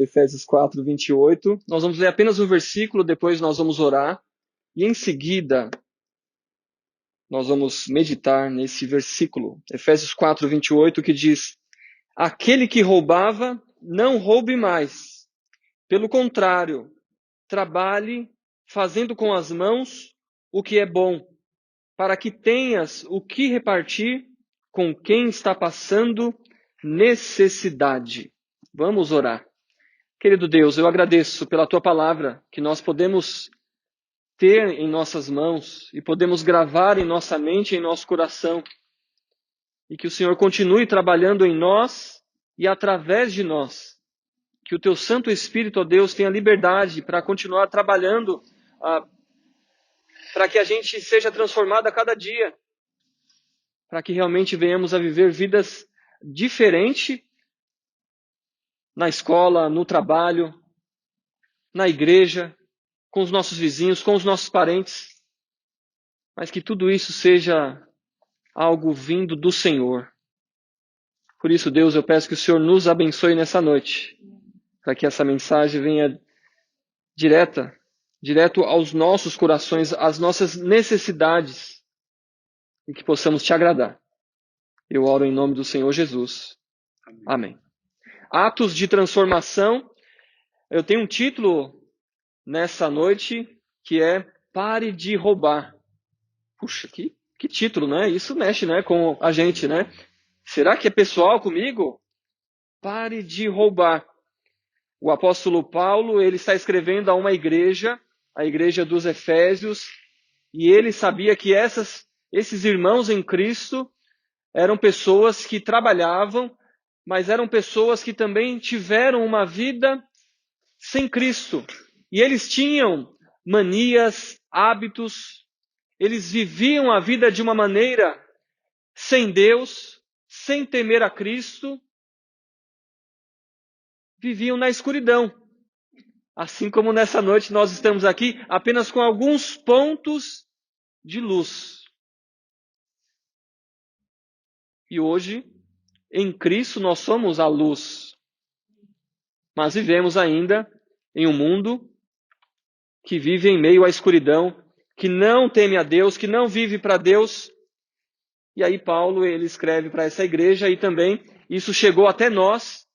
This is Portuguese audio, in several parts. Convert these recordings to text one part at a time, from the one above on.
Efésios 4, 28. Nós vamos ler apenas um versículo, depois nós vamos orar. E em seguida, nós vamos meditar nesse versículo. Efésios 4, 28, que diz: aquele que roubava, não roube mais. Pelo contrário, trabalhe fazendo com as mãos o que é bom, para que tenhas o que repartir com quem está passando necessidade. Vamos orar. Querido Deus, eu agradeço pela Tua palavra, que nós podemos ter em nossas mãos e podemos gravar em nossa mente e em nosso coração. E que o Senhor continue trabalhando em nós e através de nós. Que o Teu Santo Espírito, ó Deus, tenha liberdade para continuar trabalhando, para que a gente seja transformado a cada dia. Para que realmente venhamos a viver vidas diferentes na escola, no trabalho, na igreja, com os nossos vizinhos, com os nossos parentes. Mas que tudo isso seja algo vindo do Senhor. Por isso, Deus, eu peço que o Senhor nos abençoe nessa noite, para que essa mensagem venha direto aos nossos corações, às nossas necessidades, e que possamos te agradar. Eu oro em nome do Senhor Jesus. Amém. Atos de transformação. Eu tenho um título nessa noite que é Pare de Roubar. Puxa, que título, né? Isso mexe, né, com a gente, né? Será que é pessoal comigo? Pare de roubar. O apóstolo Paulo, ele está escrevendo a uma igreja, a igreja dos Efésios, e ele sabia que esses irmãos em Cristo eram pessoas que trabalhavam, mas eram pessoas que também tiveram uma vida sem Cristo. E eles tinham manias, hábitos, eles viviam a vida de uma maneira sem Deus, sem temer a Cristo, viviam na escuridão. Assim como nessa noite nós estamos aqui apenas com alguns pontos de luz. E hoje, em Cristo, nós somos a luz. Mas vivemos ainda em um mundo que vive em meio à escuridão, que não teme a Deus, que não vive para Deus. E aí Paulo, ele escreve para essa igreja e também isso chegou até nós.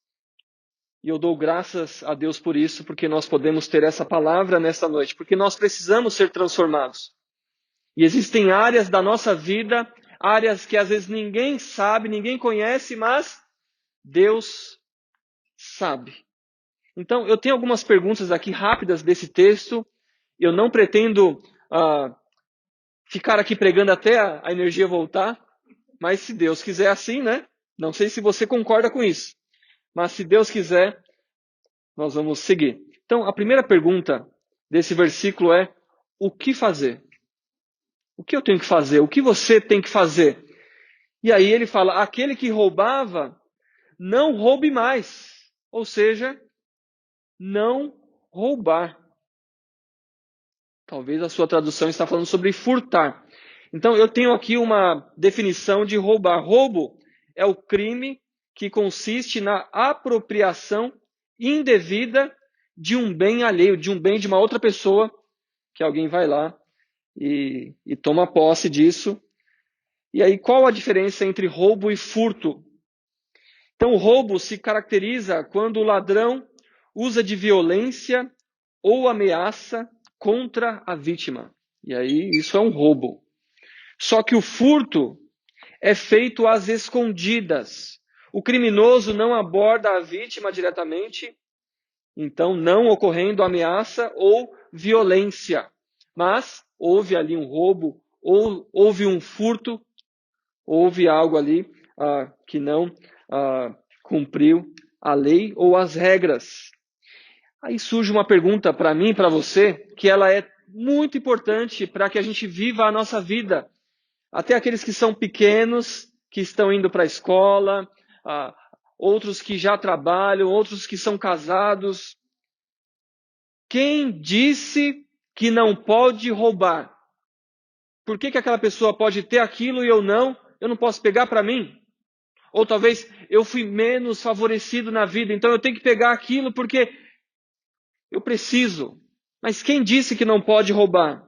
E eu dou graças a Deus por isso, porque nós podemos ter essa palavra nessa noite, porque nós precisamos ser transformados. E existem áreas da nossa vida, áreas que às vezes ninguém sabe, ninguém conhece, mas Deus sabe. Então, eu tenho algumas perguntas aqui rápidas desse texto. Eu não pretendo ficar aqui pregando até a energia voltar, mas se Deus quiser assim, né? Não sei se você concorda com isso, mas se Deus quiser, nós vamos seguir. Então, a primeira pergunta desse versículo é: o que fazer? O que eu tenho que fazer? O que você tem que fazer? E aí ele fala: aquele que roubava, não roube mais. Ou seja, não roubar. Talvez a sua tradução está falando sobre furtar. Então, eu tenho aqui uma definição de roubar. Roubo é o crime que consiste na apropriação indevida de um bem alheio, de um bem de uma outra pessoa, que alguém vai lá e toma posse disso. E aí, qual a diferença entre roubo e furto? Então, o roubo se caracteriza quando o ladrão usa de violência ou ameaça contra a vítima. E aí, isso é um roubo. Só que o furto é feito às escondidas. O criminoso não aborda a vítima diretamente, então não ocorrendo ameaça ou violência. Mas houve ali um roubo, ou houve um furto, houve algo ali que não cumpriu a lei ou as regras. Aí surge uma pergunta para mim e para você, que ela é muito importante para que a gente viva a nossa vida. Até aqueles que são pequenos, que estão indo para a escola, outros que já trabalham, outros que são casados. Quem disse que não pode roubar? Por que aquela pessoa pode ter aquilo e eu não? Eu não posso pegar para mim? Ou talvez eu fui menos favorecido na vida, então eu tenho que pegar aquilo porque eu preciso. Mas quem disse que não pode roubar?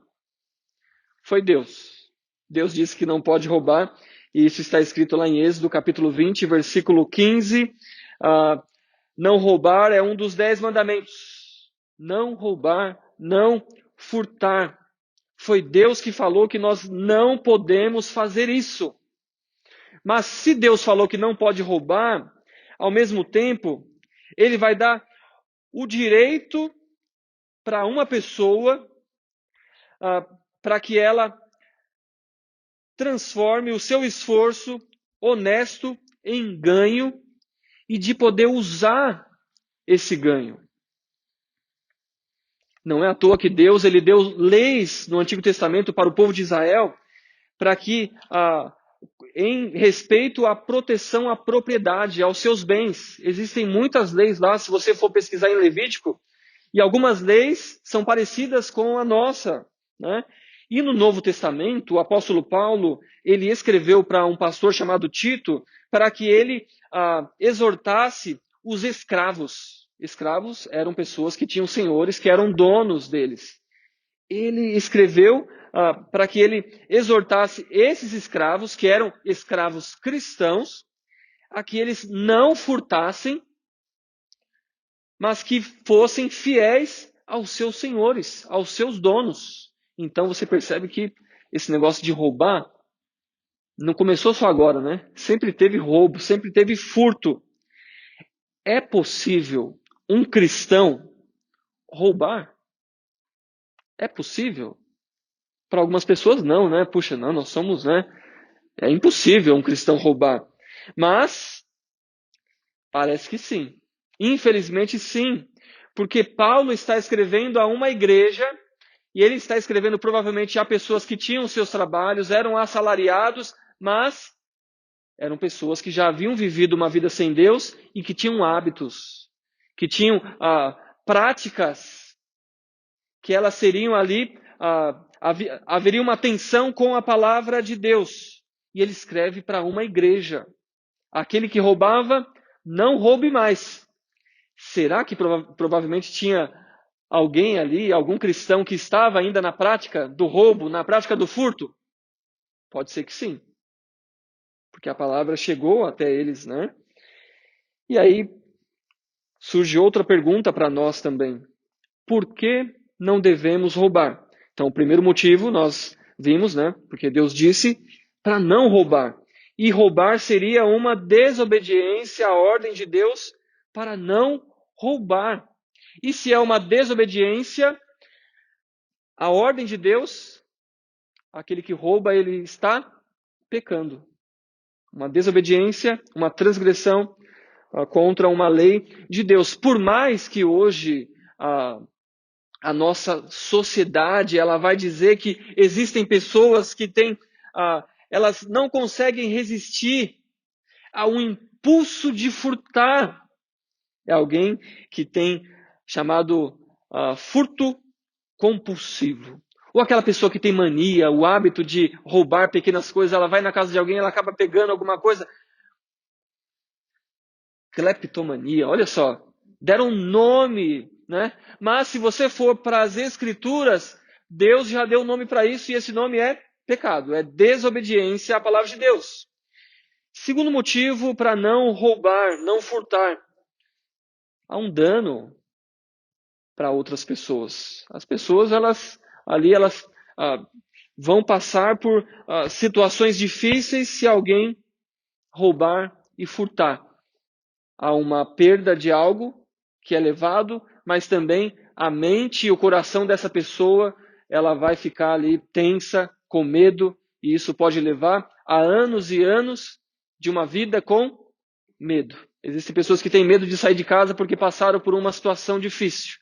Foi Deus. Deus disse que não pode roubar, e isso está escrito lá em Êxodo, capítulo 20, versículo 15. Não roubar é um dos 10 mandamentos. Não roubar, não furtar. Foi Deus que falou que nós não podemos fazer isso. Mas se Deus falou que não pode roubar, ao mesmo tempo, Ele vai dar o direito para uma pessoa, para que ela transforme o seu esforço honesto em ganho e de poder usar esse ganho. Não é à toa que Deus ele deu leis no Antigo Testamento para o povo de Israel para que, em respeito à proteção à propriedade, aos seus bens. Existem muitas leis lá, se você for pesquisar em Levítico, e algumas leis são parecidas com a nossa, né? E no Novo Testamento, o apóstolo Paulo, ele escreveu para um pastor chamado Tito, para que ele exortasse os escravos. Escravos eram pessoas que tinham senhores, que eram donos deles. Ele escreveu para que ele exortasse esses escravos, que eram escravos cristãos, a que eles não furtassem, mas que fossem fiéis aos seus senhores, aos seus donos. Então você percebe que esse negócio de roubar não começou só agora, né? Sempre teve roubo, sempre teve furto. É possível um cristão roubar? É possível? Para algumas pessoas não, né? Puxa, não, nós somos, né? É impossível um cristão roubar. Mas parece que sim. Infelizmente sim. Porque Paulo está escrevendo a uma igreja, e ele está escrevendo provavelmente a pessoas que tinham seus trabalhos, eram assalariados, mas eram pessoas que já haviam vivido uma vida sem Deus e que tinham hábitos, que tinham práticas, que elas seriam ali, haveria uma tensão com a palavra de Deus. E ele escreve para uma igreja. Aquele que roubava, não roube mais. Será que provavelmente tinha alguém ali, algum cristão que estava ainda na prática do roubo, na prática do furto? Pode ser que sim. Porque a palavra chegou até eles, né? E aí surge outra pergunta para nós também. Por que não devemos roubar? Então, o primeiro motivo nós vimos, né? Porque Deus disse para não roubar. E roubar seria uma desobediência à ordem de Deus para não roubar. E se é uma desobediência à ordem de Deus, aquele que rouba, ele está pecando. Uma desobediência, uma transgressão contra uma lei de Deus. Por mais que hoje a nossa sociedade ela vai dizer que existem pessoas que têm, elas não conseguem resistir a um impulso de furtar. É alguém que tem chamado furto compulsivo. Ou aquela pessoa que tem mania, o hábito de roubar pequenas coisas, ela vai na casa de alguém, ela acaba pegando alguma coisa. Cleptomania, olha só, deram um nome, né? Mas se você for para as Escrituras, Deus já deu um nome para isso e esse nome é pecado, é desobediência à palavra de Deus. Segundo motivo para não roubar, não furtar, há um dano para outras pessoas. As pessoas elas vão passar por situações difíceis se alguém roubar e furtar. Há uma perda de algo que é levado, mas também a mente e o coração dessa pessoa, ela vai ficar ali tensa, com medo, e isso pode levar a anos e anos de uma vida com medo. Existem pessoas que têm medo de sair de casa porque passaram por uma situação difícil,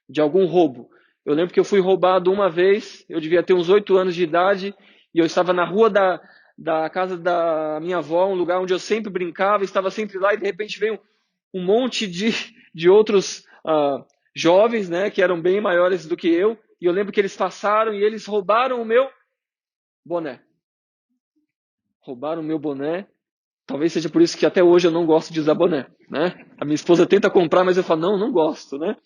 de algum roubo. Eu lembro que eu fui roubado uma vez, eu devia ter uns 8 anos de idade, e eu estava na rua da casa da minha avó, um lugar onde eu sempre brincava, estava sempre lá, e de repente veio um monte de outros jovens, né, que eram bem maiores do que eu, e eu lembro que eles passaram e eles roubaram o meu boné. Roubaram o meu boné, Talvez seja por isso que até hoje eu não gosto de usar boné, né? A minha esposa tenta comprar, mas eu falo, não gosto, né?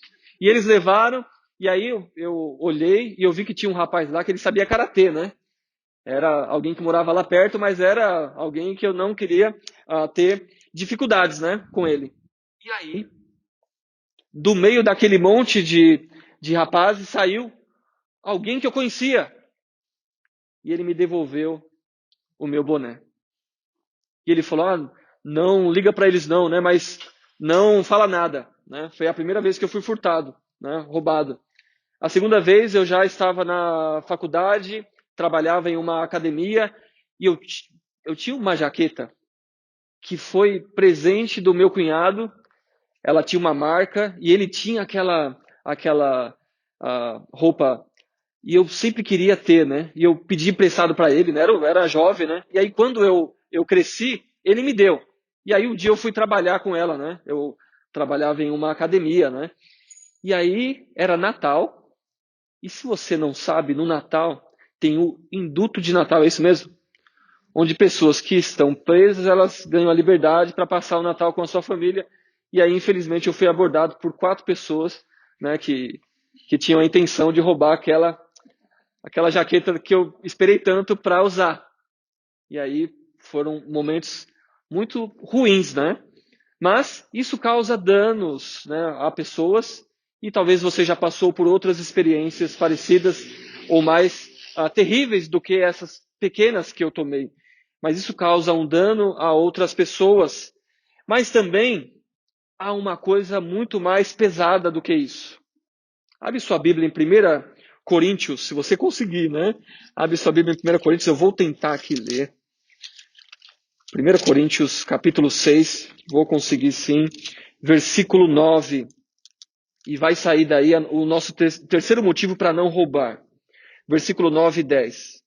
E eles levaram, e aí eu olhei e eu vi que tinha um rapaz lá que ele sabia karatê, né? Era alguém que morava lá perto, mas era alguém que eu não queria ter dificuldades, né, com ele. E aí, do meio daquele monte de rapazes, saiu alguém que eu conhecia. E ele me devolveu o meu boné. E ele falou, não liga para eles não, né, mas não fala nada, né? Foi a primeira vez que eu fui furtado, né, roubado. A segunda vez eu já estava na faculdade, trabalhava em uma academia e eu tinha uma jaqueta que foi presente do meu cunhado. Ela tinha uma marca e ele tinha aquela roupa e eu sempre queria ter, né? E eu pedi emprestado para ele, né? Era jovem, né? E aí quando eu cresci, ele me deu. E aí um dia eu fui trabalhar com ela, né? Eu trabalhava em uma academia, né? E aí era Natal. E se você não sabe, no Natal tem o induto de Natal, é isso mesmo? Onde pessoas que estão presas, elas ganham a liberdade para passar o Natal com a sua família. E aí, infelizmente, eu fui abordado por 4 pessoas, né, que tinham a intenção de roubar aquela jaqueta que eu esperei tanto para usar. E aí foram momentos muito ruins, né? Mas isso causa danos, né, a pessoas e talvez você já passou por outras experiências parecidas ou mais terríveis do que essas pequenas que eu tomei. Mas isso causa um dano a outras pessoas. Mas também há uma coisa muito mais pesada do que isso. Abre sua Bíblia em 1 Coríntios, se você conseguir, né? Abre sua Bíblia em 1 Coríntios, eu vou tentar aqui ler. 1 Coríntios, capítulo 6, vou conseguir sim, versículo 9. E vai sair daí o nosso terceiro motivo para não roubar. Versículo 9 e 10.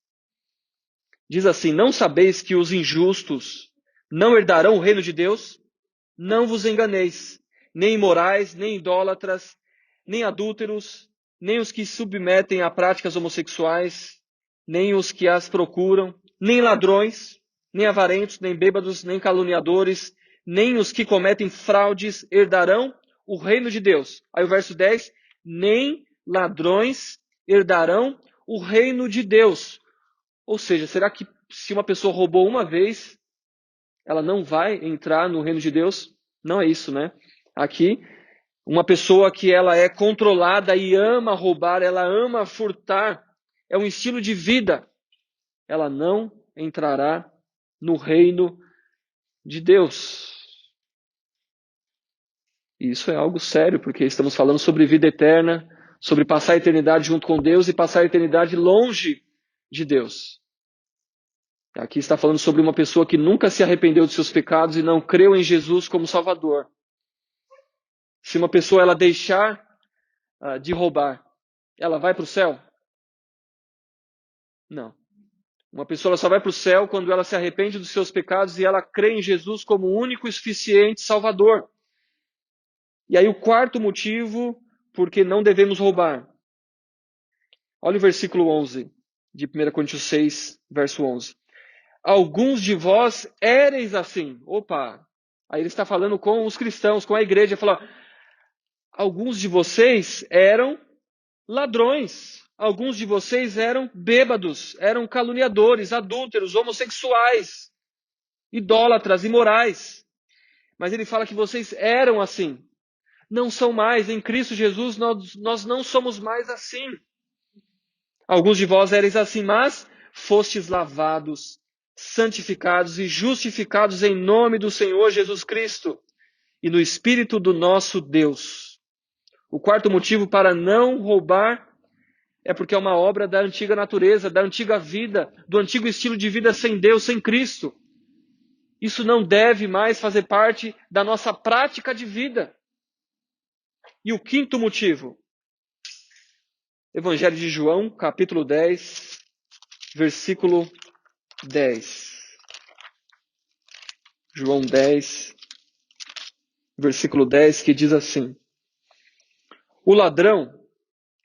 Diz assim, não sabeis que os injustos não herdarão o reino de Deus? Não vos enganeis, nem imorais, nem idólatras, nem adúlteros, nem os que submetem a práticas homossexuais, nem os que as procuram, nem ladrões, nem avarentos, nem bêbados, nem caluniadores, nem os que cometem fraudes herdarão o reino de Deus. Aí o verso 10, nem ladrões herdarão o reino de Deus. Ou seja, será que se uma pessoa roubou uma vez, ela não vai entrar no reino de Deus? Não é isso, né? Aqui, uma pessoa que ela é controlada e ama roubar, ela ama furtar, é um estilo de vida, ela não entrará no reino de Deus. E isso é algo sério, porque estamos falando sobre vida eterna, sobre passar a eternidade junto com Deus e passar a eternidade longe de Deus. Aqui está falando sobre uma pessoa que nunca se arrependeu de seus pecados e não creu em Jesus como Salvador. Se uma pessoa ela deixar de roubar, ela vai para o céu? Não. Uma pessoa ela só vai para o céu quando ela se arrepende dos seus pecados e ela crê em Jesus como o único e suficiente Salvador. E aí o quarto motivo por que não devemos roubar. Olha o versículo 11 de 1 Coríntios 6, verso 11. Alguns de vós éreis assim. Opa! Aí ele está falando com os cristãos, com a igreja. Ele fala, alguns de vocês eram ladrões. Alguns de vocês eram bêbados, eram caluniadores, adúlteros, homossexuais, idólatras, imorais. Mas ele fala que vocês eram assim. Não são mais. Em Cristo Jesus nós não somos mais assim. Alguns de vós erais assim, mas fostes lavados, santificados e justificados em nome do Senhor Jesus Cristo e no Espírito do nosso Deus. O quarto motivo para não roubar é porque é uma obra da antiga natureza, da antiga vida, do antigo estilo de vida sem Deus, sem Cristo. Isso não deve mais fazer parte da nossa prática de vida. E o quinto motivo, Evangelho de João, capítulo 10, versículo 10. João 10, versículo 10, que diz assim: o ladrão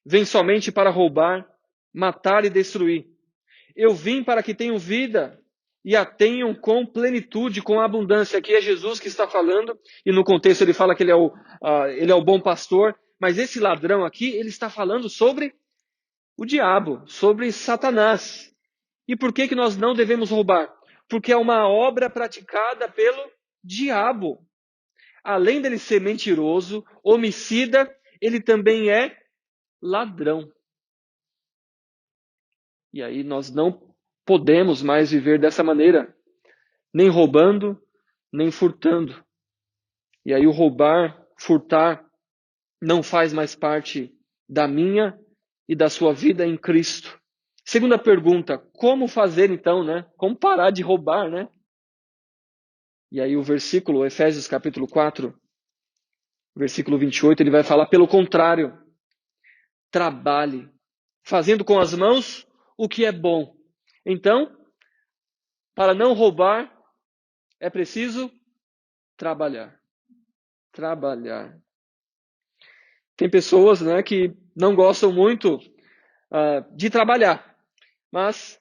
vem somente para roubar, matar e destruir. Eu vim para que tenham vida e a tenham com plenitude, com abundância. Aqui é Jesus que está falando, e no contexto ele fala que ele é o bom pastor, mas esse ladrão aqui, ele está falando sobre o diabo, sobre Satanás. E por que nós não devemos roubar? Porque é uma obra praticada pelo diabo. Além dele ser mentiroso, homicida, ele também é ladrão. E aí nós não podemos mais viver dessa maneira, nem roubando, nem furtando. E aí o roubar, furtar, não faz mais parte da minha e da sua vida em Cristo. Segunda pergunta, como fazer então, né? Como parar de roubar, né? E aí o versículo, Efésios capítulo 4, versículo 28, ele vai falar, pelo contrário, trabalhe, fazendo com as mãos o que é bom. Então, para não roubar, é preciso trabalhar. Trabalhar. Tem pessoas, né, que não gostam muito de trabalhar, mas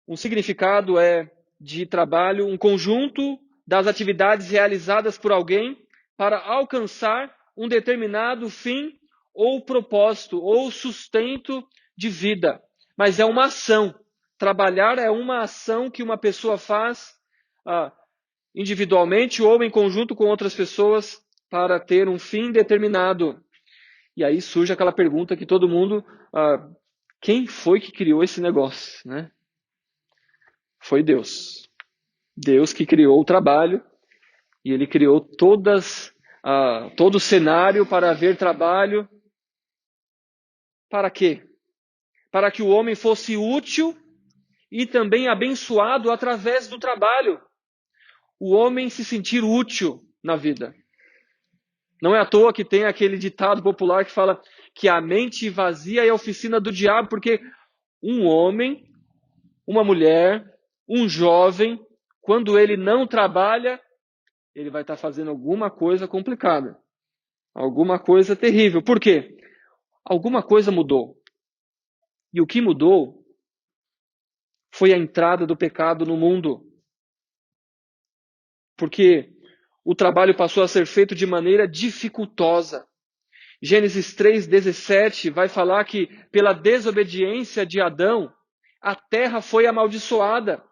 um significado é de trabalho, um conjunto das atividades realizadas por alguém para alcançar um determinado fim ou propósito ou sustento de vida. Mas é uma ação. Trabalhar é uma ação que uma pessoa faz individualmente ou em conjunto com outras pessoas para ter um fim determinado. E aí surge aquela pergunta que todo mundo... quem foi que criou esse negócio, né? Foi Deus. Deus que criou o trabalho e Ele criou todo o cenário para haver trabalho. Para quê? Para que o homem fosse útil e também abençoado através do trabalho. O homem se sentir útil na vida. Não é à toa que tem aquele ditado popular que fala que a mente vazia é a oficina do diabo, porque um homem, uma mulher, um jovem, quando ele não trabalha, ele vai estar fazendo alguma coisa complicada. Alguma coisa terrível. Por quê? Alguma coisa mudou. E o que mudou foi a entrada do pecado no mundo. Porque o trabalho passou a ser feito de maneira dificultosa. Gênesis 3:17 vai falar que pela desobediência de Adão, a terra foi amaldiçoada.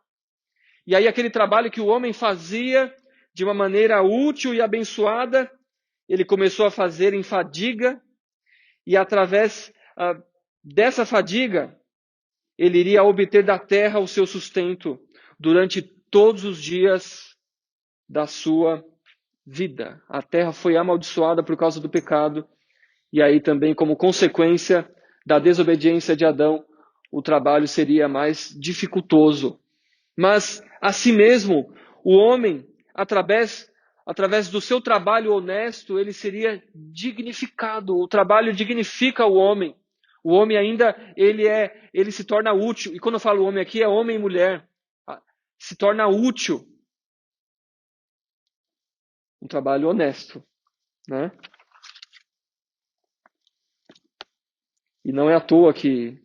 E aí aquele trabalho que o homem fazia de uma maneira útil e abençoada, ele começou a fazer em fadiga, e através dessa fadiga, ele iria obter da terra o seu sustento durante todos os dias da sua vida. A terra foi amaldiçoada por causa do pecado, e aí também, como consequência da desobediência de Adão, o trabalho seria mais dificultoso. Mas, assim mesmo, o homem, através do seu trabalho honesto, ele seria dignificado. O trabalho dignifica o homem. O homem ainda, ele se torna útil. E quando eu falo homem aqui, é homem e mulher. Se torna útil. Um trabalho honesto, né? E não é à toa que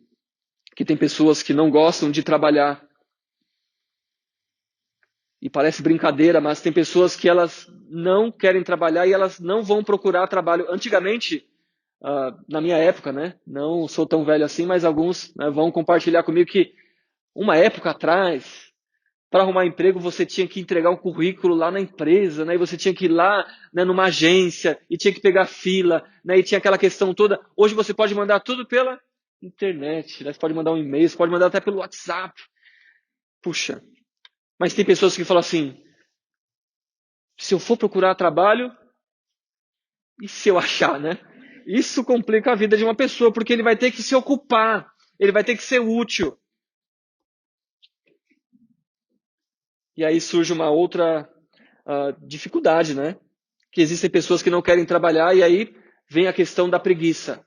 tem pessoas que não gostam de trabalhar. E parece brincadeira, mas tem pessoas que elas não querem trabalhar e elas não vão procurar trabalho. Antigamente, na minha época, né? Não sou tão velho assim, mas alguns vão compartilhar comigo que uma época atrás, para arrumar emprego, você tinha que entregar um currículo lá na empresa, né? E você tinha que ir lá, né, numa agência e tinha que pegar fila, né? E tinha aquela questão toda. Hoje você pode mandar tudo pela internet, né? Você pode mandar um e-mail, você pode mandar até pelo WhatsApp. Puxa. Mas tem pessoas que falam assim, se eu for procurar trabalho, e se eu achar, né? Isso complica a vida de uma pessoa, porque ele vai ter que se ocupar, ele vai ter que ser útil. E aí surge uma outra dificuldade, né? Que existem pessoas que não querem trabalhar, e aí vem a questão da preguiça.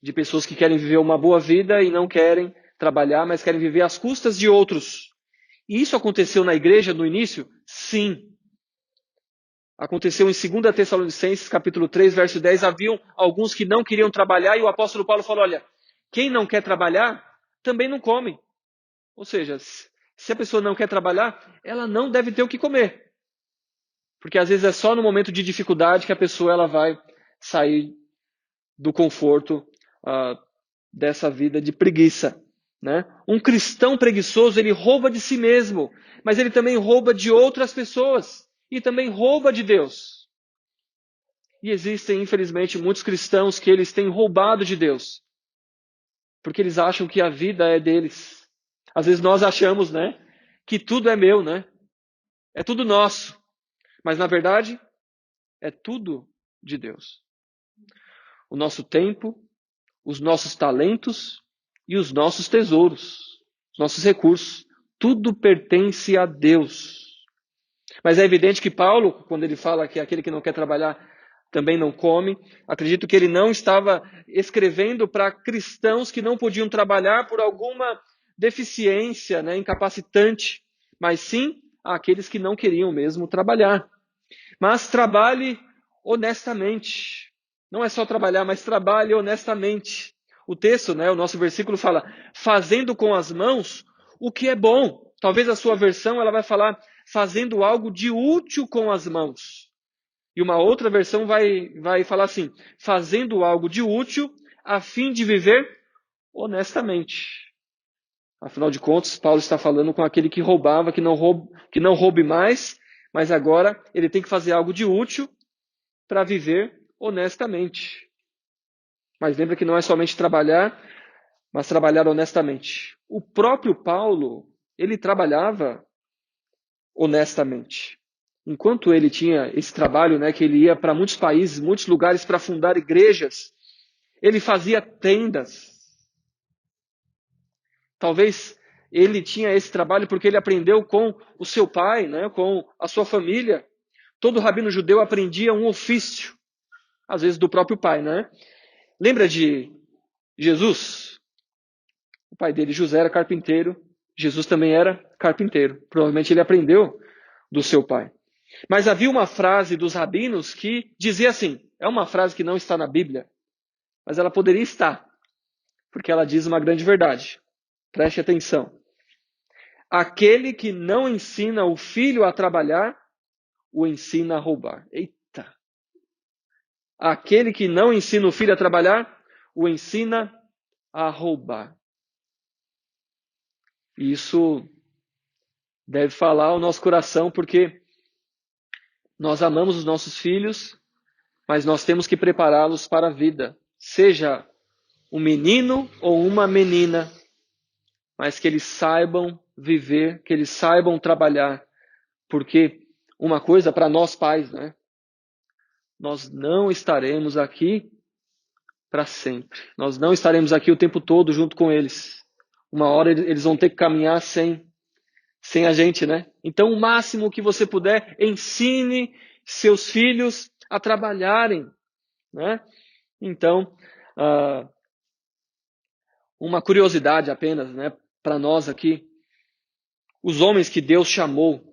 De pessoas que querem viver uma boa vida e não querem trabalhar, mas querem viver às custas de outros. E isso aconteceu na igreja no início? Sim. Aconteceu em 2 Tessalonicenses, capítulo 3, verso 10, haviam alguns que não queriam trabalhar e o apóstolo Paulo falou, olha, quem não quer trabalhar, também não come. Ou seja, Se a pessoa não quer trabalhar, ela não deve ter o que comer. Porque às vezes é só no momento de dificuldade que a pessoa ela vai sair do conforto dessa vida de preguiça. Né? Um cristão preguiçoso, ele rouba de si mesmo, mas ele também rouba de outras pessoas e também rouba de Deus. E existem, infelizmente, muitos cristãos que eles têm roubado de Deus, porque eles acham que a vida é deles. Às vezes nós achamos, né, que tudo é meu, né? É tudo nosso. Mas na verdade, é tudo de Deus. O nosso tempo, os nossos talentos e os nossos tesouros, os nossos recursos, tudo pertence a Deus. Mas é evidente que Paulo, quando ele fala que aquele que não quer trabalhar também não come, acredito que ele não estava escrevendo para cristãos que não podiam trabalhar por alguma deficiência, né, incapacitante, mas sim àqueles que não queriam mesmo trabalhar. Mas trabalhe honestamente. Não é só trabalhar, mas trabalhe honestamente. O texto, né, o nosso versículo fala, fazendo com as mãos o que é bom. Talvez a sua versão ela vai falar, fazendo algo de útil com as mãos. E uma outra versão vai falar assim, fazendo algo de útil a fim de viver honestamente. Afinal de contas, Paulo está falando com aquele que roubava, que não roube mais, mas agora ele tem que fazer algo de útil para viver honestamente. Mas lembra que não é somente trabalhar, mas trabalhar honestamente. O próprio Paulo, ele trabalhava honestamente. Enquanto ele tinha esse trabalho, né, que ele ia para muitos países, muitos lugares para fundar igrejas, ele fazia tendas. Talvez ele tinha esse trabalho porque ele aprendeu com o seu pai, né, com a sua família. Todo rabino judeu aprendia um ofício, às vezes do próprio pai, né? Lembra de Jesus? O pai dele, José, era carpinteiro. Jesus também era carpinteiro. Provavelmente ele aprendeu do seu pai. Mas havia uma frase dos rabinos que dizia assim, é uma frase que não está na Bíblia, mas ela poderia estar, porque ela diz uma grande verdade. Preste atenção. Aquele que não ensina o filho a trabalhar, o ensina a roubar. Eita! Aquele que não ensina o filho a trabalhar, o ensina a roubar. E isso deve falar ao nosso coração, porque nós amamos os nossos filhos, mas nós temos que prepará-los para a vida. Seja um menino ou uma menina, mas que eles saibam viver, que eles saibam trabalhar. Porque uma coisa para nós pais, né? Nós não estaremos aqui para sempre. Nós não estaremos aqui o tempo todo junto com eles. Uma hora eles vão ter que caminhar sem a gente, né? Então, o máximo que você puder, ensine seus filhos a trabalharem, né? Então, uma curiosidade apenas, né, para nós aqui. Os homens que Deus chamou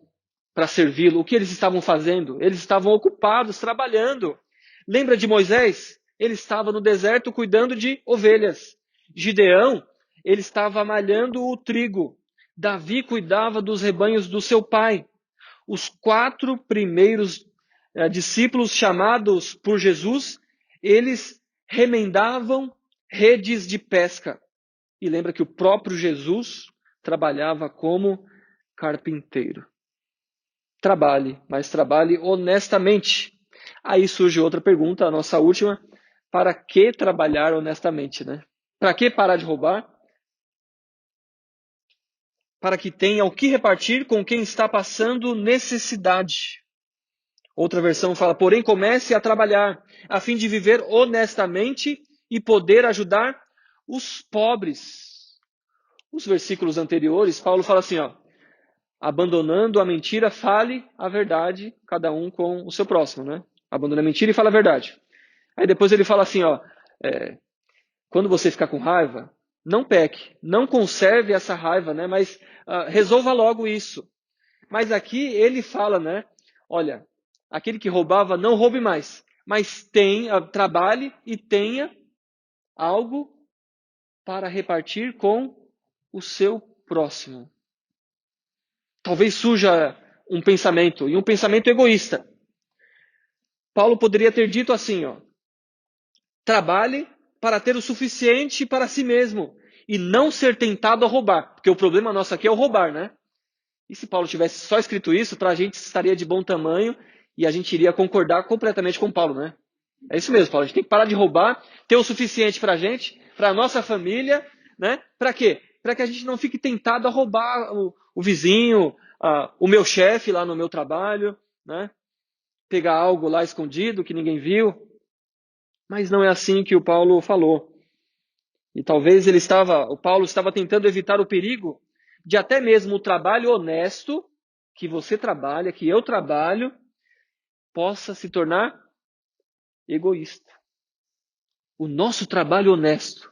para servi-lo, o que eles estavam fazendo? Eles estavam ocupados, trabalhando. Lembra de Moisés? Ele estava no deserto cuidando de ovelhas. Gideão, ele estava malhando o trigo. Davi cuidava dos rebanhos do seu pai. Os 4 primeiros discípulos chamados por Jesus, eles remendavam redes de pesca. E lembra que o próprio Jesus trabalhava como carpinteiro. Trabalhe, mas trabalhe honestamente. Aí surge outra pergunta, a nossa última. Para que trabalhar honestamente, né? Para que parar de roubar? Para que tenha o que repartir com quem está passando necessidade. Outra versão fala, porém comece a trabalhar, a fim de viver honestamente e poder ajudar os pobres. Os versículos anteriores, Paulo fala assim, ó, abandonando a mentira, fale a verdade, cada um com o seu próximo, né? Abandona a mentira e fala a verdade. Aí depois ele fala assim, ó, quando você ficar com raiva, não peque, não conserve essa raiva, né? Mas resolva logo isso. Mas aqui ele fala, né? Olha, aquele que roubava, não roube mais, mas trabalhe e tenha algo para repartir com o seu próximo. talvez surja um pensamento, e um pensamento egoísta. Paulo poderia ter dito assim, ó: trabalhe para ter o suficiente para si mesmo e não ser tentado a roubar. Porque o problema nosso aqui é o roubar, né? E se Paulo tivesse só escrito isso, para a gente estaria de bom tamanho e a gente iria concordar completamente com Paulo, né? É isso mesmo, Paulo. A gente tem que parar de roubar, ter o suficiente para a gente, para a nossa família, né? Para quê? Para que a gente não fique tentado a roubar o vizinho, o meu chefe lá no meu trabalho, né? Pegar algo lá escondido que ninguém viu. Mas não é assim que o Paulo falou. E talvez o Paulo estava tentando evitar o perigo de até mesmo o trabalho honesto que você trabalha, que eu trabalho, possa se tornar egoísta. O nosso trabalho honesto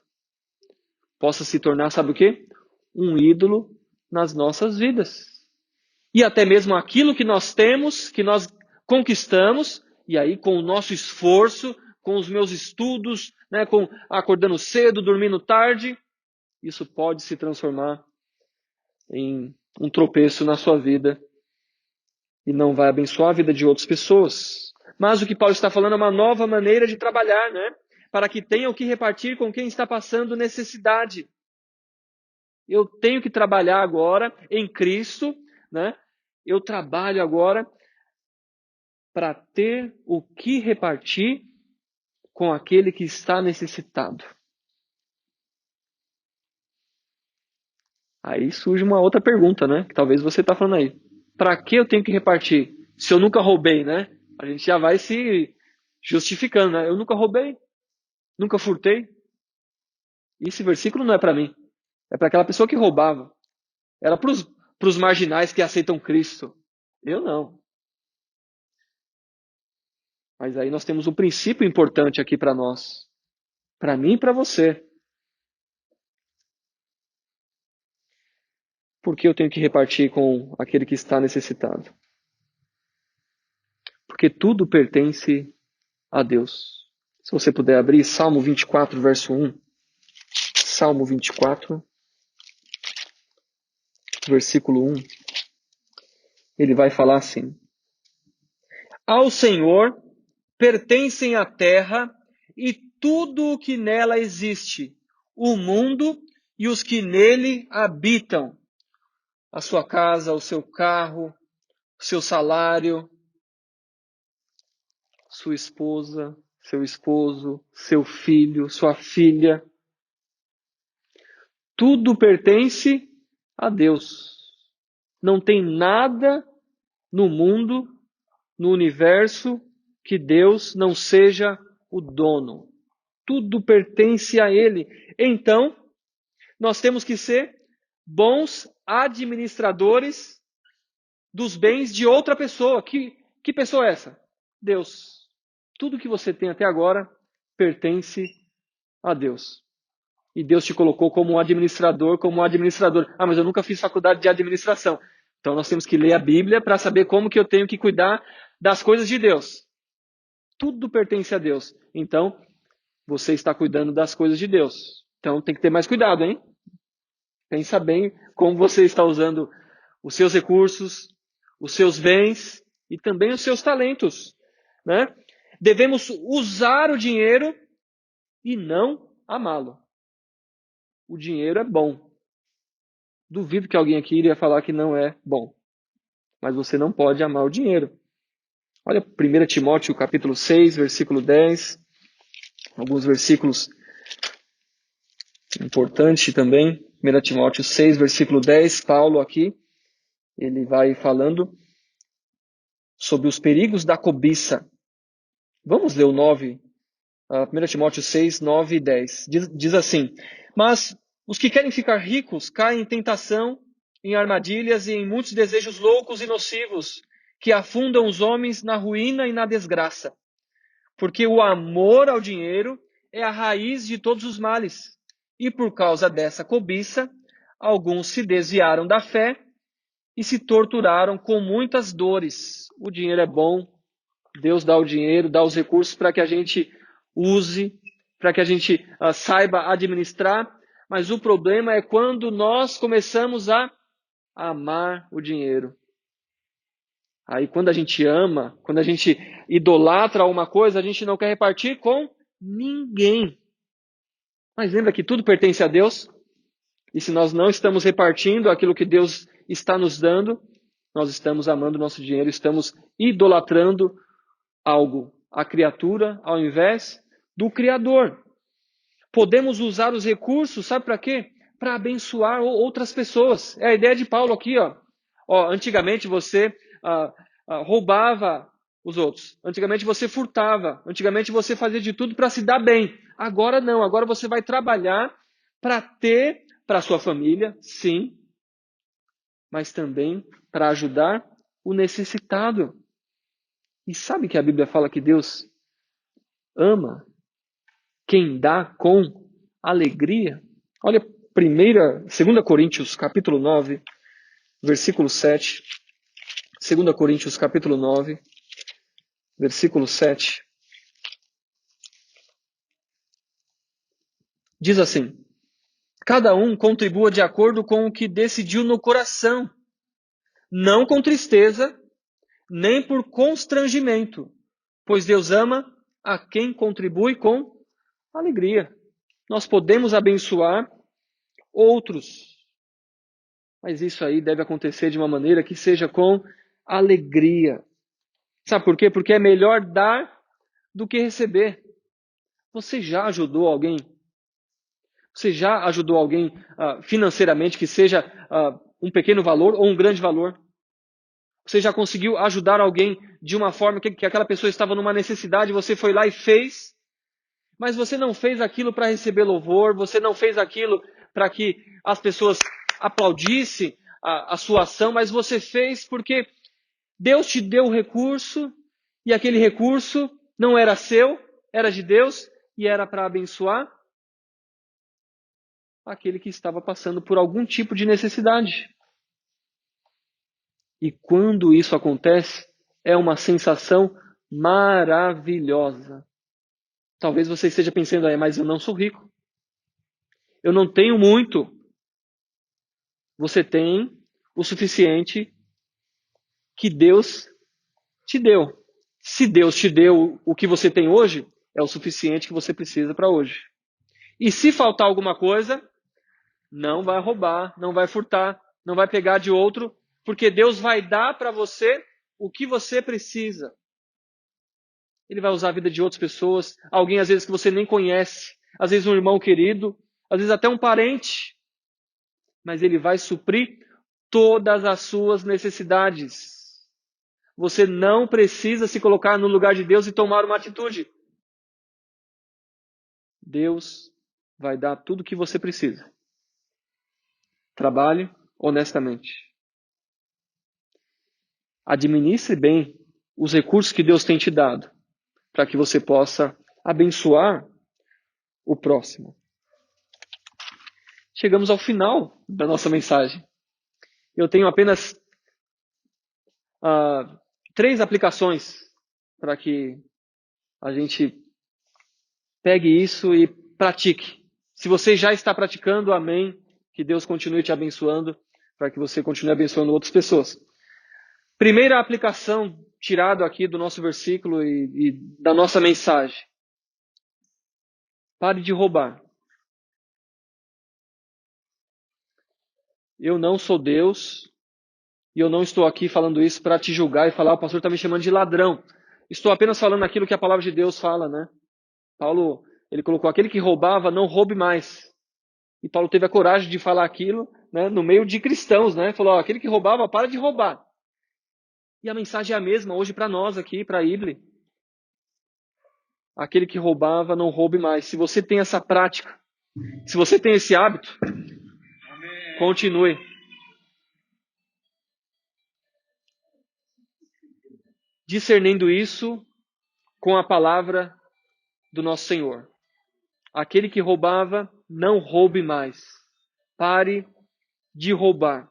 possa se tornar, sabe o quê? Um ídolo nas nossas vidas. E até mesmo aquilo que nós temos, que nós conquistamos, e aí com o nosso esforço, com os meus estudos, né, com acordando cedo, dormindo tarde, isso pode se transformar em um tropeço na sua vida e não vai abençoar a vida de outras pessoas. Mas o que Paulo está falando é uma nova maneira de trabalhar, né? Para que tenha o que repartir com quem está passando necessidade. Eu tenho que trabalhar agora em Cristo, né? Eu trabalho agora para ter o que repartir com aquele que está necessitado. Aí surge uma outra pergunta, né? Que talvez você está falando aí. Para que eu tenho que repartir? Se eu nunca roubei, né? A gente já vai se justificando, né? Eu nunca roubei, nunca furtei. Esse versículo não é para mim. É para aquela pessoa que roubava. Era para os marginais que aceitam Cristo. Eu não. Mas aí nós temos um princípio importante aqui para nós. Para mim e para você. Por que eu tenho que repartir com aquele que está necessitado? Porque tudo pertence a Deus. Se você puder abrir Salmo 24, verso 1. Salmo 24, versículo 1. Ele vai falar assim: ao Senhor pertencem a terra e tudo o que nela existe, o mundo e os que nele habitam, a sua casa, o seu carro, o seu salário, sua esposa, seu esposo, seu filho, sua filha. Tudo pertence a Deus. Não tem nada no mundo, no universo, que Deus não seja o dono. Tudo pertence a Ele. Então, nós temos que ser bons administradores dos bens de outra pessoa. Que pessoa é essa? Deus. Tudo que você tem até agora pertence a Deus. E Deus te colocou como um administrador, como um administrador. Ah, mas eu nunca fiz faculdade de administração. Então nós temos que ler a Bíblia para saber como que eu tenho que cuidar das coisas de Deus. Tudo pertence a Deus. Então, você está cuidando das coisas de Deus. Então tem que ter mais cuidado, hein? Pensa bem como você está usando os seus recursos, os seus bens e também os seus talentos, né? Devemos usar o dinheiro e não amá-lo. O dinheiro é bom. Duvido que alguém aqui iria falar que não é bom. Mas você não pode amar o dinheiro. Olha 1 Timóteo capítulo 6, versículo 10. Alguns versículos importantes também. 1 Timóteo 6, versículo 10. Paulo aqui, ele vai falando sobre os perigos da cobiça. Vamos ler o 9. 1 Timóteo 6, 9 e 10. Diz assim: mas os que querem ficar ricos caem em tentação, em armadilhas e em muitos desejos loucos e nocivos, que afundam os homens na ruína e na desgraça. Porque o amor ao dinheiro é a raiz de todos os males. E por causa dessa cobiça, alguns se desviaram da fé e se torturaram com muitas dores. O dinheiro é bom, Deus dá o dinheiro, dá os recursos para que a gente use, para que a gente saiba administrar, mas o problema é quando nós começamos a amar o dinheiro. Aí quando a gente ama, quando a gente idolatra uma coisa, a gente não quer repartir com ninguém. Mas lembra que tudo pertence a Deus? E se nós não estamos repartindo aquilo que Deus está nos dando, nós estamos amando o nosso dinheiro, estamos idolatrando algo, a criatura, ao invés do Criador. Podemos usar os recursos, sabe para quê? Para abençoar outras pessoas. É a ideia de Paulo aqui, ó. Antigamente você roubava os outros. Antigamente você furtava. Antigamente você fazia de tudo para se dar bem. Agora não. Agora você vai trabalhar para ter para sua família, sim, mas também para ajudar o necessitado. E sabe que a Bíblia fala que Deus ama quem dá com alegria? Olha, 2 Coríntios, capítulo 9, versículo 7. 2 Coríntios, capítulo 9, versículo 7. Diz assim: cada um contribua de acordo com o que decidiu no coração, não com tristeza, nem por constrangimento, pois Deus ama a quem contribui com alegria. Nós podemos abençoar outros, mas isso aí deve acontecer de uma maneira que seja com alegria. Sabe por quê? Porque é melhor dar do que receber. Você já ajudou alguém? Você já ajudou alguém financeiramente, que seja um pequeno valor ou um grande valor? Você já conseguiu ajudar alguém de uma forma que aquela pessoa estava numa necessidade, você foi lá e fez, mas você não fez aquilo para receber louvor, você não fez aquilo para que as pessoas aplaudissem a sua ação, mas você fez porque Deus te deu o recurso e aquele recurso não era seu, era de Deus e era para abençoar aquele que estava passando por algum tipo de necessidade. E quando isso acontece, é uma sensação maravilhosa. Talvez você esteja pensando, mas eu não sou rico. Eu não tenho muito. Você tem o suficiente que Deus te deu. Se Deus te deu o que você tem hoje, é o suficiente que você precisa para hoje. E se faltar alguma coisa, não vai roubar, não vai furtar, não vai pegar de outro, porque Deus vai dar para você o que você precisa. Ele vai usar a vida de outras pessoas, alguém às vezes que você nem conhece, às vezes um irmão querido, às vezes até um parente, mas ele vai suprir todas as suas necessidades. Você não precisa se colocar no lugar de Deus e tomar uma atitude. Deus vai dar tudo o que você precisa. Trabalhe honestamente. Administre bem os recursos que Deus tem te dado, para que você possa abençoar o próximo. Chegamos ao final da nossa mensagem. Eu tenho apenas 3 aplicações para que a gente pegue isso e pratique. Se você já está praticando, amém. Que Deus continue te abençoando, para que você continue abençoando outras pessoas. Primeira aplicação tirada aqui do nosso versículo e da nossa mensagem. Pare de roubar. Eu não sou Deus e eu não estou aqui falando isso para te julgar e falar, o pastor está me chamando de ladrão. Estou apenas falando aquilo que a palavra de Deus fala, né? Paulo, ele colocou, aquele que roubava, não roube mais. E Paulo teve a coragem de falar aquilo, né, no meio de cristãos, né? Falou, aquele que roubava, para de roubar. E a mensagem é a mesma hoje para nós aqui, para a Ible. Aquele que roubava, não roube mais. Se você tem essa prática, se você tem esse hábito, amém, continue. Discernindo isso com a palavra do nosso Senhor. Aquele que roubava, não roube mais. Pare de roubar.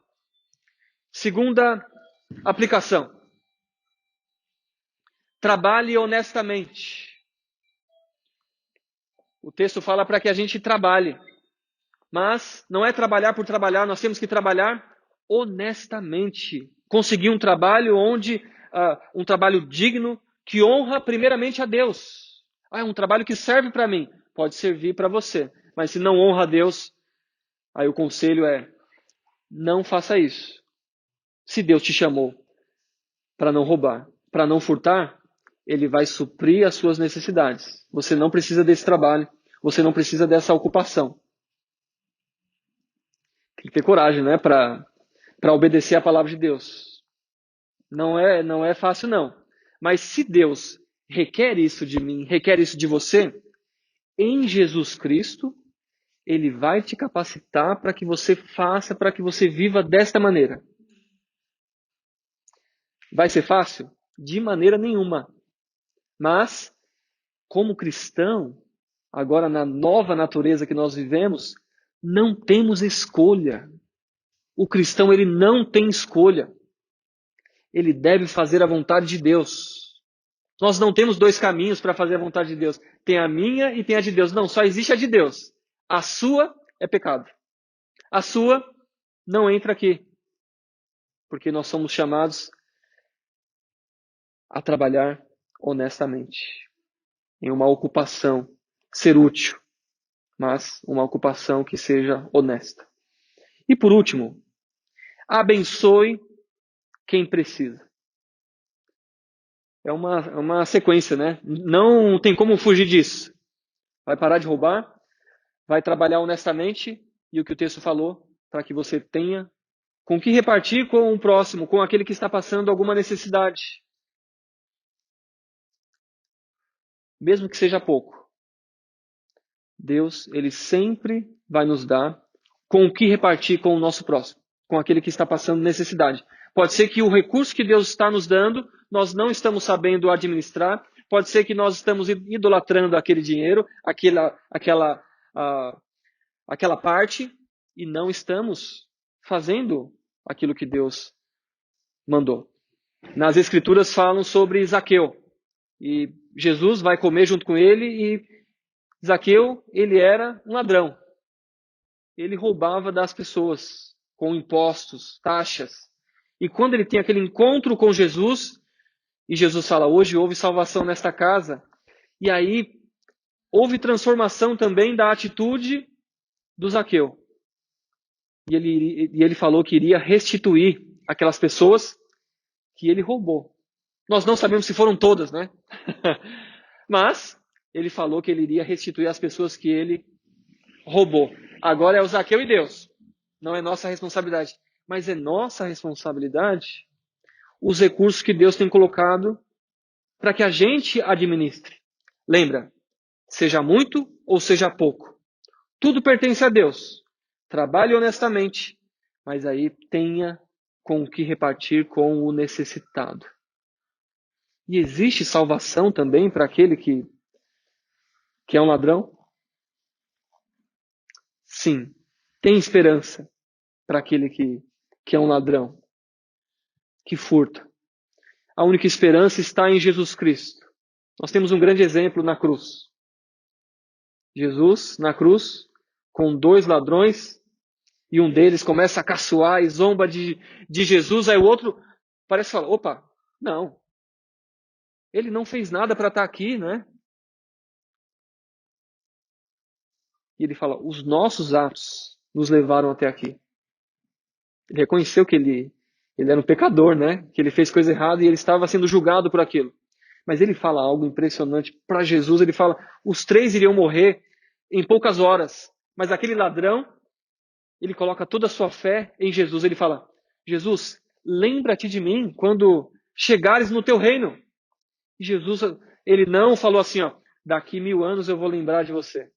Segunda aplicação. Trabalhe honestamente. O texto fala para que a gente trabalhe. Mas não é trabalhar por trabalhar, nós temos que trabalhar honestamente. Conseguir um trabalho um trabalho digno, que honra primeiramente a Deus. É um trabalho que serve para mim. Pode servir para você. Mas se não honra a Deus, aí o conselho é, não faça isso. Se Deus te chamou para não roubar, para não furtar, Ele vai suprir as suas necessidades. Você não precisa desse trabalho. Você não precisa dessa ocupação. Tem que ter coragem, né, para obedecer a palavra de Deus. Não é fácil, não. Mas se Deus requer isso de mim, requer isso de você, em Jesus Cristo, Ele vai te capacitar para que você faça, para que você viva desta maneira. Vai ser fácil? De maneira nenhuma. Mas, como cristão, agora na nova natureza que nós vivemos, não temos escolha. O cristão, ele não tem escolha. Ele deve fazer a vontade de Deus. Nós não temos dois caminhos para fazer a vontade de Deus. Tem a minha e tem a de Deus. Não, só existe a de Deus. A sua é pecado. A sua não entra aqui. Porque nós somos chamados a trabalhar honestamente. Em uma ocupação. Ser útil. Mas uma ocupação que seja honesta. E por último, abençoe quem precisa. É uma sequência, né? Não tem como fugir disso. Vai parar de roubar, vai trabalhar honestamente, e o que o texto falou, para que você tenha com que repartir com o próximo, com aquele que está passando alguma necessidade. Mesmo que seja pouco. Deus, Ele sempre vai nos dar com o que repartir com o nosso próximo, com aquele que está passando necessidade. Pode ser que o recurso que Deus está nos dando, nós não estamos sabendo administrar. Pode ser que nós estamos idolatrando aquele dinheiro, aquela parte, e não estamos fazendo aquilo que Deus mandou. Nas Escrituras falam sobre Zaqueu. E Jesus vai comer junto com ele e Zaqueu, ele era um ladrão. Ele roubava das pessoas com impostos, taxas. E quando ele tem aquele encontro com Jesus, e Jesus fala, hoje houve salvação nesta casa, e aí houve transformação também da atitude do Zaqueu. E ele falou que iria restituir aquelas pessoas que ele roubou. Nós não sabemos se foram todas, né? Mas ele falou que ele iria restituir as pessoas que ele roubou. Agora é o Zaqueu e Deus. Não é nossa responsabilidade. Mas é nossa responsabilidade os recursos que Deus tem colocado para que a gente administre. Lembra, seja muito ou seja pouco. Tudo pertence a Deus. Trabalhe honestamente, mas aí tenha com o que repartir com o necessitado. E existe salvação também para aquele que é um ladrão? Sim, tem esperança para aquele que é um ladrão, que furta. A única esperança está em Jesus Cristo. Nós temos um grande exemplo na cruz. Jesus, na cruz, com dois ladrões, e um deles começa a caçoar e zomba de Jesus, aí o outro parece falar, opa, não, ele não fez nada para estar aqui, né? E ele fala, os nossos atos nos levaram até aqui. Ele reconheceu que ele era um pecador, né? Que ele fez coisa errada e ele estava sendo julgado por aquilo. Mas ele fala algo impressionante para Jesus. Ele fala, os três iriam morrer em poucas horas. Mas aquele ladrão, ele coloca toda a sua fé em Jesus. Ele fala, Jesus, lembra-te de mim quando chegares no teu reino. E Jesus, ele não falou assim, ó, daqui 1000 anos eu vou lembrar de você.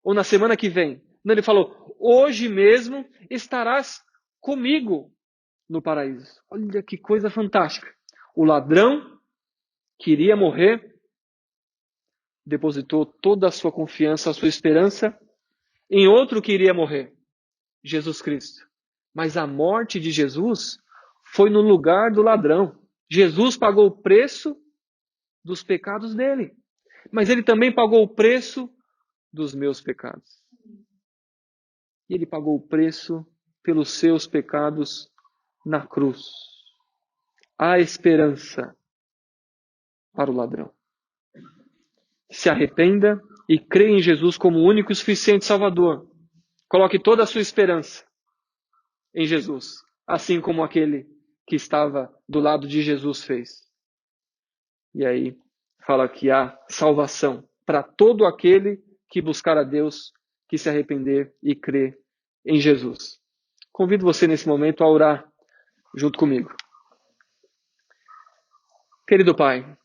Ou na semana que vem. Não, ele falou, hoje mesmo estarás comigo no paraíso. Olha que coisa fantástica. O ladrão que iria morrer depositou toda a sua confiança, a sua esperança em outro que iria morrer, Jesus Cristo. Mas a morte de Jesus foi no lugar do ladrão. Jesus pagou o preço dos pecados dele. Mas ele também pagou o preço dos meus pecados. E ele pagou o preço pelos seus pecados na cruz. Há esperança para o ladrão. Se arrependa e creia em Jesus como o único e suficiente Salvador. Coloque toda a sua esperança em Jesus, assim como aquele que estava do lado de Jesus fez. E aí fala que há salvação para todo aquele que buscar a Deus, que se arrepender e crer em Jesus. Convido você nesse momento a orar junto comigo. Querido Pai,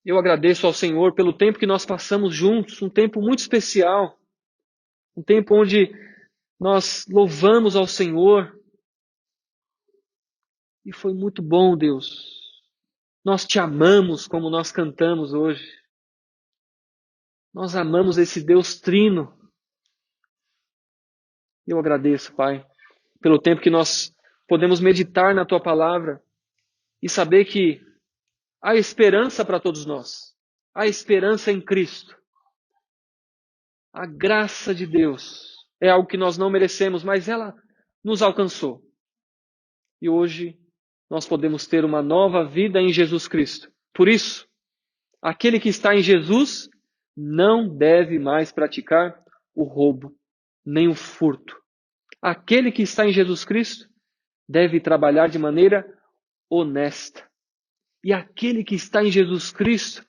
eu agradeço ao Senhor pelo tempo que nós passamos juntos, um tempo muito especial, um tempo onde nós louvamos ao Senhor. E foi muito bom, Deus. Nós te amamos como nós cantamos hoje. Nós amamos esse Deus trino. Eu agradeço, Pai, pelo tempo que nós podemos meditar na Tua palavra e saber que há esperança para todos nós. Há esperança em Cristo. A graça de Deus é algo que nós não merecemos, mas ela nos alcançou. E hoje nós podemos ter uma nova vida em Jesus Cristo. Por isso, aquele que está em Jesus não deve mais praticar o roubo, nem o furto. Aquele que está em Jesus Cristo deve trabalhar de maneira honesta. E aquele que está em Jesus Cristo,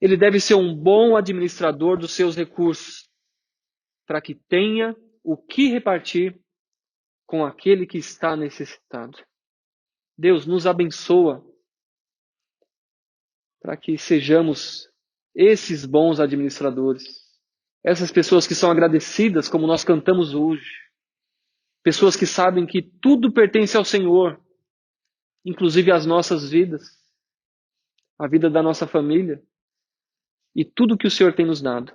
ele deve ser um bom administrador dos seus recursos, para que tenha o que repartir com aquele que está necessitado. Deus nos abençoa para que sejamos esses bons administradores, essas pessoas que são agradecidas, como nós cantamos hoje, pessoas que sabem que tudo pertence ao Senhor, inclusive as nossas vidas, a vida da nossa família e tudo que o Senhor tem nos dado.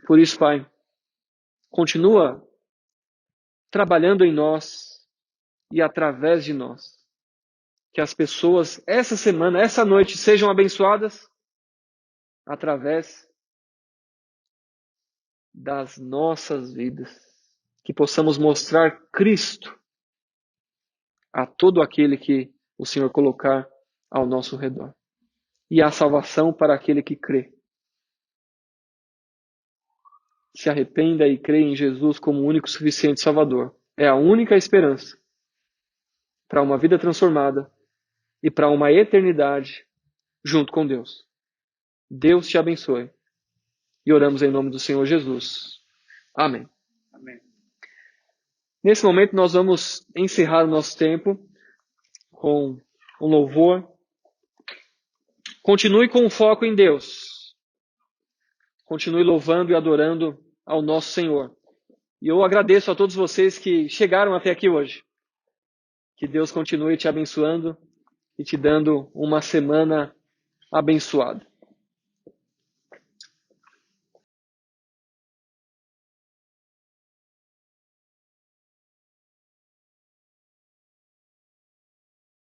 Por isso, Pai, continua trabalhando em nós e através de nós. Que as pessoas, essa semana, essa noite, sejam abençoadas através das nossas vidas. Que possamos mostrar Cristo a todo aquele que o Senhor colocar ao nosso redor. E a salvação para aquele que crê. Se arrependa e crê em Jesus como o único e suficiente Salvador. É a única esperança para uma vida transformada e para uma eternidade junto com Deus. Deus te abençoe. E oramos em nome do Senhor Jesus. Amém. Amém. Nesse momento nós vamos encerrar o nosso tempo com um louvor. Continue com o foco em Deus. Continue louvando e adorando ao nosso Senhor. E eu agradeço a todos vocês que chegaram até aqui hoje. Que Deus continue te abençoando e te dando uma semana abençoada.